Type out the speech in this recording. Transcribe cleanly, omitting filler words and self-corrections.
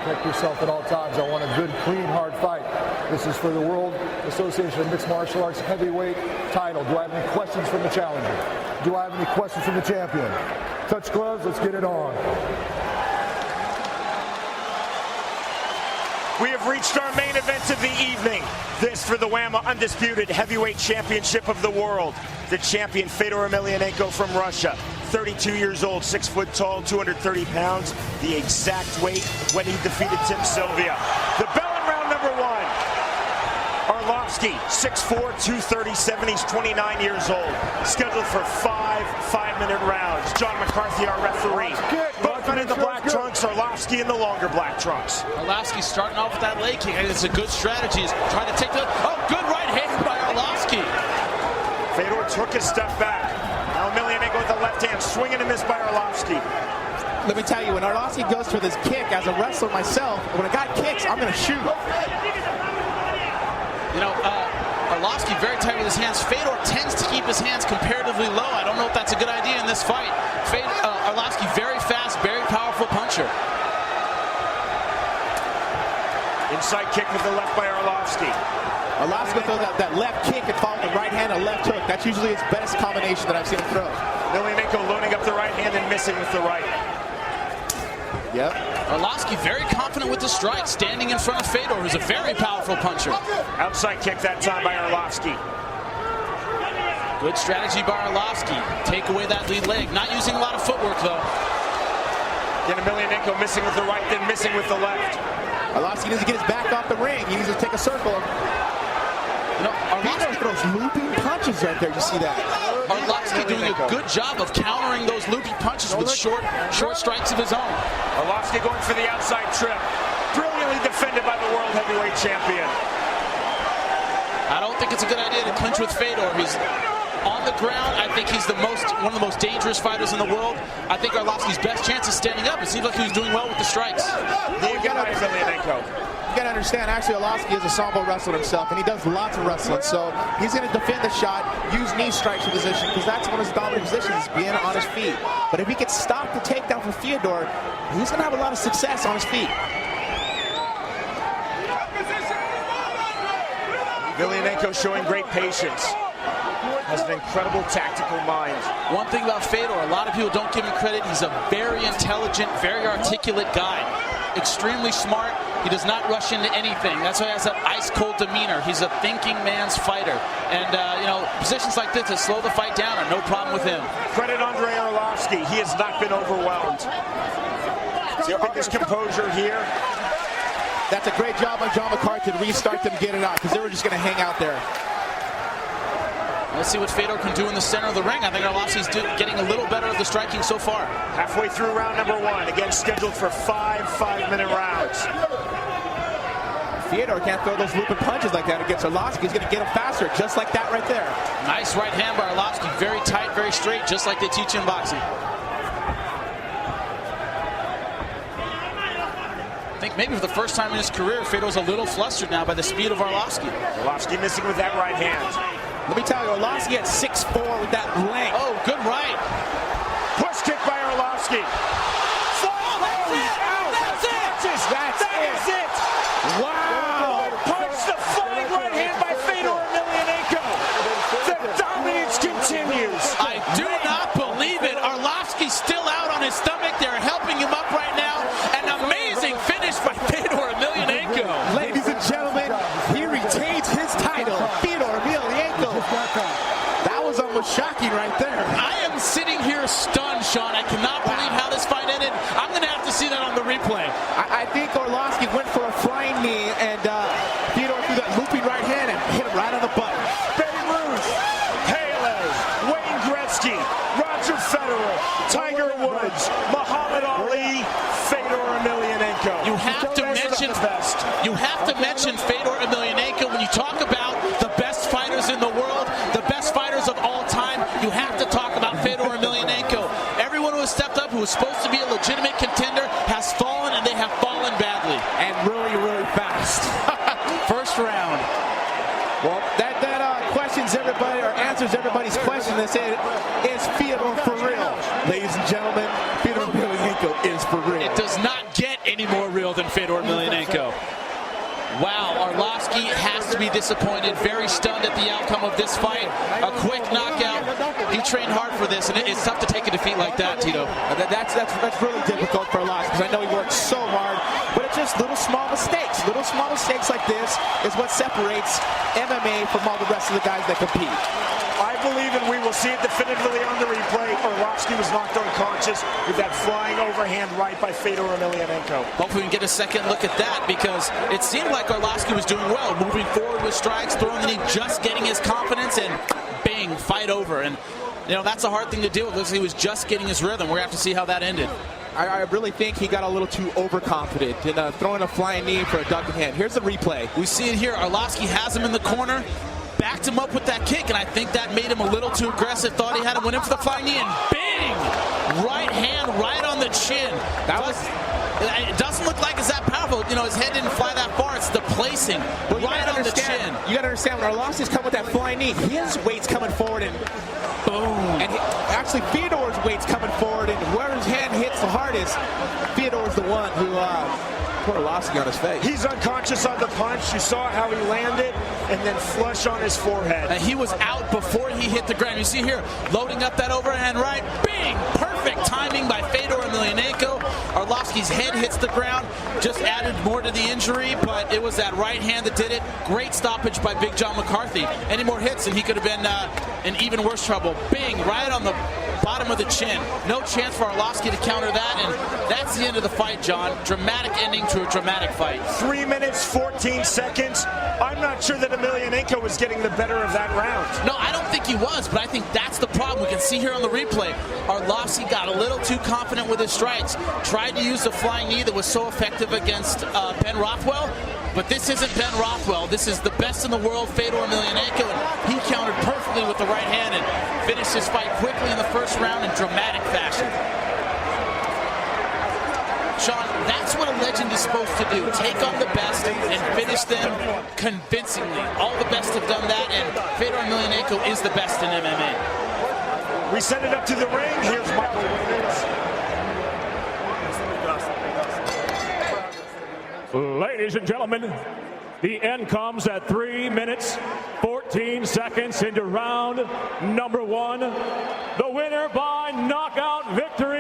protect yourself at all times. I want a good, clean, hard fight. This is for the World Association of Mixed Martial Arts heavyweight title. Do I have any questions from the challenger? Do I have any questions from the champion? Touch gloves, let's get it on. We have reached our main event of the evening. This for the WAMA Undisputed Heavyweight Championship of the World. The champion, Fedor Emelianenko from Russia. 32 years old, 6 foot tall, 230 pounds. The exact weight when he defeated Tim Sylvia. The bell in round number 1. Arlovski, 6'4", 237. He's 29 years old. Scheduled for 5 5-minute rounds. John McCarthy, our referee. Both men in the black trunks. Arlovski in the longer black trunks. Arlovski starting off with that leg kick. It's a good strategy. He's trying to take the... Oh, good right hand by Arlovski. Fedor took a step back. Now Emelianenko with the left hand. Swing and a miss by Arlovski. Let me tell you, when Arlovski goes for this kick, as a wrestler myself, when a guy kicks, I'm going to shoot. You know, Arlovski very tight with his hands. Fedor tends to keep his hands comparatively low. I don't know if that's a good idea in this fight. Arlovski very fast, very powerful puncher. Inside kick with the left by Arlovski. Arlovski throws that left kick and follows the right hand and left hook. That's usually his best combination that I've seen him throw. Emelianenko loading up the right hand and missing with the right. Yep. Arlovski very confident with the strike, standing in front of Fedor, who's a very powerful puncher. Outside kick that time by Arlovski. Good strategy by Arlovski. Take away that lead leg. Not using a lot of footwork, though. Again, Emelianenko missing with the right, then missing with the left. Arlovski needs to get his back off the ring. He needs to take a circle. You know, Arlovski throws looping punches right there. You see that? Arlovski doing a good job of countering those loopy punches with short strikes of his own. Arlovski going for the outside trip. Brilliantly defended by the world heavyweight champion. I don't think it's a good idea to clinch with Fedor. He's on the ground. I think he's one of the most dangerous fighters in the world. I think Arlovski's best chance is standing up. It seems like he's doing well with the strikes. You gotta understand, actually, Arlovski is a sambo wrestler himself, and he does lots of wrestling. So he's gonna defend the shot, use knee strikes position, because that's one of his dominant positions, being on his feet. But if he can stop the takedown from Fedor, he's gonna have a lot of success on his feet. Emelianenko showing great patience. Has an incredible tactical mind. One thing about Fedor, a lot of people don't give him credit. He's a very intelligent, very articulate guy. Extremely smart. He does not rush into anything. That's why he has that ice-cold demeanor. He's a thinking man's fighter. And, you know, positions like this to slow the fight down are no problem with him. Credit Andrei Arlovski. He has not been overwhelmed. See his composure here. That's a great job by John McCarthy to restart them, get it out, because they were just going to hang out there. Let's see what Fedor can do in the center of the ring. I think Arlovski's getting a little better at the striking so far. Halfway through round number 1. Again, scheduled for 5 5-minute rounds. Fedor can't throw those looping punches like that against Arlovski. He's going to get him faster, just like that right there. Nice right hand by Arlovski. Very tight, very straight, just like they teach in boxing. I think maybe for the first time in his career, Fedor's a little flustered now by the speed of Arlovski. Arlovski missing with that right hand. Let me tell you, Arlovski at 6'4" with that length. Oh, good right. Push kick by Arlovski. That's it. Wow. Punch the flying right hand by Fedor Emelianenko. The dominance continues. I do not believe it. Arlovski's still out on his stomach. They're helping him up right now. An amazing finish by Fedor Emelianenko. Ladies and gentlemen, he retains his title. Fedor Emelianenko. That was almost shocking right there. I am sitting here stunned, Sean. I cannot believe how this fight ended. I'm going to have to see that on the replay. I think Arlovski went for a flying knee, and Fedor threw that looping right hand and hit him right on the button. Babe Ruth, Pele, Wayne Gretzky, Roger Federer, Tiger Woods, Muhammad Ali, Fedor Emelianenko. You have to mention Fedor Emelianenko when you talk about the best fighters in the world, the best fighters of all time. You have to talk about Fedor Emelianenko. Everyone who has stepped up, who was supposed to be a legitimate contender, has fallen, and they have fallen badly. And really, really fast. First round. Well, that questions everybody, or answers everybody's question. They say, is Fedor for real? Ladies and gentlemen, Fedor Emelianenko is for real. It does not get any more real than Fedor Emelianenko. Wow, Arlovski has to be disappointed, very stunned at the outcome of this fight. A quick knockout. He trained hard for this, and it's tough to take a defeat like that, Tito. That's really difficult for Arlovski, because I know he worked so hard, but it's just little small mistakes. Little small mistakes like this is what separates MMA from all the rest of the guys that compete. I believe, and we will see it definitively on the replay, Arlovski was knocked unconscious with that flying overhand right by Fedor Emelianenko. Hopefully we can get a second look at that, because it seemed like Arlovski was doing well, moving forward with strikes, throwing the knee, just getting his confidence, and bang, fight over. And you know, that's a hard thing to deal with. Looks like he was just getting his rhythm. We're going to have to see how that ended. I really think he got a little too overconfident in throwing a flying knee for a ducking hand. Here's the replay. We see it here. Arlovski has him in the corner, backed him up with that kick, and I think that made him a little too aggressive. Thought he had him, went in for the flying knee, and bang! Right hand, right on the chin. It doesn't look like it's that powerful. You know, his head didn't fly that far. It's the placing, right on the chin. You got to understand, when Arlovski's coming with that flying knee, his weight's coming forward, and boom. And actually, Fedor's weight's coming forward, and whoever's hand hits the hardest, Fedor's the one who put Arlovski on his face. He's unconscious on the punch. You saw how he landed, and then flush on his forehead. And he was out before he hit the ground. You see here, loading up that overhand right, bing! Perfect timing by Fedor Emelianenko. Arlovski's head hits the ground, just added more to the injury, but it was that right hand that did it. Great stoppage by Big John McCarthy. Any more hits and he could have been in even worse trouble. Bing, right on the bottom of the chin. No chance for Arlovski to counter that, and that's the end of the fight, John. Dramatic ending to a dramatic fight. 3 minutes, 14 seconds. I'm not sure that Emelianenko was getting the better of that round. No, I don't think he was, but I think that's the problem. We can see here on the replay, Arlovski got a little too confident with his strikes. Tried to use the flying knee that was so effective against Ben Rothwell, but this isn't Ben Rothwell. This is the best in the world, Fedor Emelianenko, and he countered perfectly with the right hand and finished his fight quickly in the first round in dramatic fashion. Sean, that's what a legend is supposed to do. Take on the best and finish them convincingly. All the best have done that, and Fedor Emelianenko is the best in MMA. We send it up to the ring. Here's Michael Williams. Ladies and gentlemen, the end comes at 3 minutes, 14 seconds into round number 1. The winner by knockout victory.